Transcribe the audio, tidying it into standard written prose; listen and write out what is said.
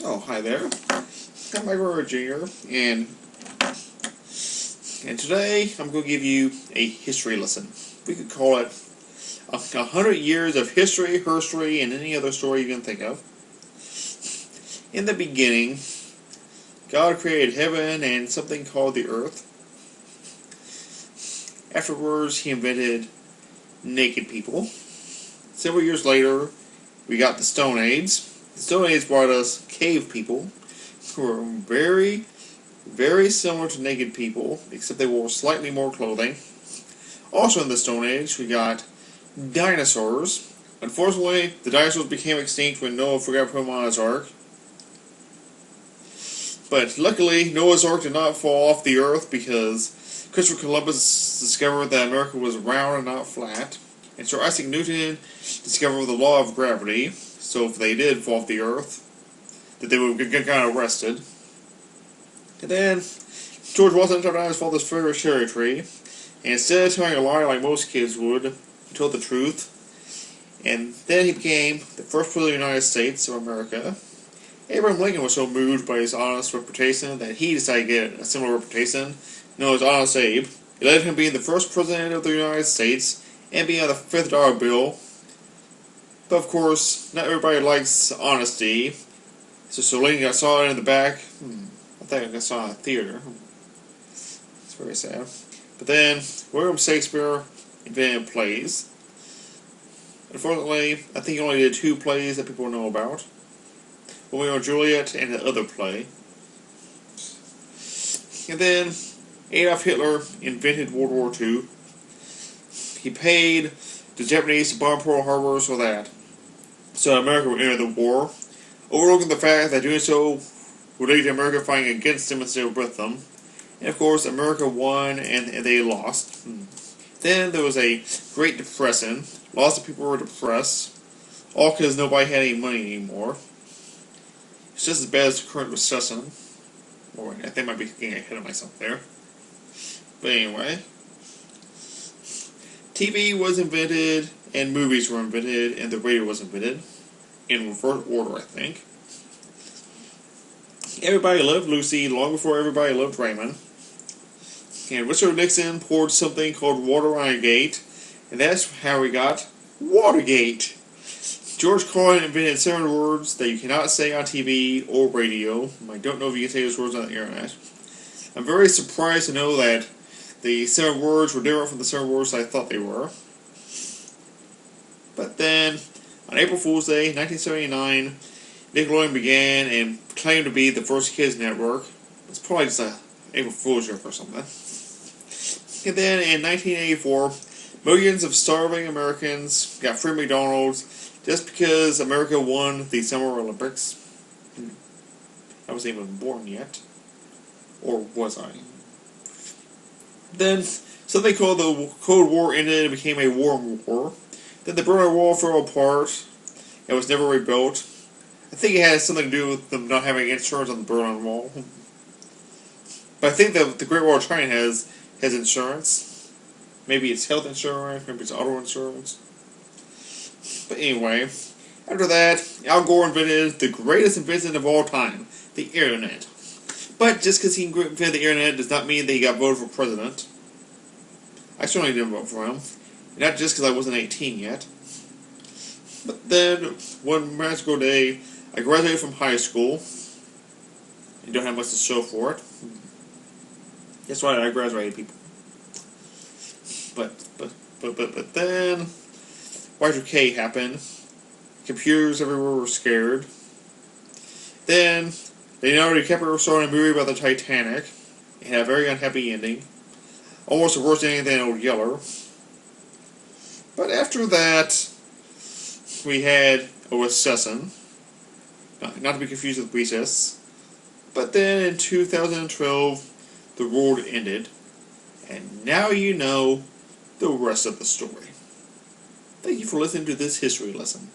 Oh, hi there. I'm Michael Jr. and today I'm going to give you a history lesson. We could call it 100 years of history, herstory, and any other story you can think of. In the beginning, God created heaven and something called the earth. Afterwards, He invented naked people. Several years later, we got the Stone Age. The Stone Age brought us cave people, who were very, very similar to naked people, except they wore slightly more clothing. Also in the Stone Age, we got dinosaurs. Unfortunately, the dinosaurs became extinct when Noah forgot to put them on his ark. But luckily, Noah's ark did not fall off the earth because Christopher Columbus discovered that America was round and not flat. And Sir Isaac Newton discovered the law of gravity, so if they did fall off the earth, that they would get kind of arrested. And then George Washington tried to follow this favorite cherry tree, and instead of telling a lie like most kids would, he told the truth. And then he became the first president of the United States of America. Abraham Lincoln was so moved by his honest reputation that he decided to get a similar reputation, known as Honest Abe. It led him being the first president of the United States and being on the $5 bill. But of course, not everybody likes honesty. So Lincoln saw it in the back. I think I saw it in a theater. It's very sad. But then, William Shakespeare invented plays. Unfortunately, I think he only did 2 plays that people know about. Romeo and Juliet and the other play. And then, Adolf Hitler invented World War II. He paid the Japanese to bomb Pearl Harbor so America would enter the war, overlooking the fact that doing so would lead to America fighting against them instead of with them. And of course, America won and they lost. Then there was a Great Depression. Lots of people were depressed, all because nobody had any money anymore. It's just as bad as the current recession. Or I think I might be getting ahead of myself there. But anyway, TV was invented, and movies were invented, and the radio was invented. In reverse order, I think. Everybody loved Lucy long before everybody loved Raymond. And Richard Nixon poured something called water on a gate, and that's how we got Watergate. George Carlin invented 7 words that you cannot say on TV or radio. I don't know if you can say those words on the internet. I'm very surprised to know that the 7 words were different from the 7 words I thought they were. But then, on April Fool's Day, 1979, Nickelodeon began and claimed to be the first kids network. It's probably just an April Fool's joke or something. And then, in 1984, millions of starving Americans got free McDonald's just because America won the Summer Olympics. I wasn't even born yet. Or was I? Then, something called the Cold War ended and became a warm war. Then the Berlin Wall fell apart and was never rebuilt. I think it had something to do with them not having insurance on the Berlin Wall. But I think that the Great Wall of China has insurance. Maybe it's health insurance, maybe it's auto insurance. But anyway, after that, Al Gore invented the greatest invention of all time, the Internet. But just because he invented the Internet does not mean that he got voted for president. I certainly didn't vote for him. Not just because I wasn't 18 yet. But then, one magical day, I graduated from high school. I don't have much to show for it. Guess what? I graduated, people. But then, Y2K happened. Computers everywhere were scared. Then, Leonardo DiCaprio started a movie about the Titanic. It had a very unhappy ending. Almost the worst ending than Old Yeller. But after that, we had a recession. Not to be confused with recess. But then in 2012, the world ended. And now you know the rest of the story. Thank you for listening to this history lesson.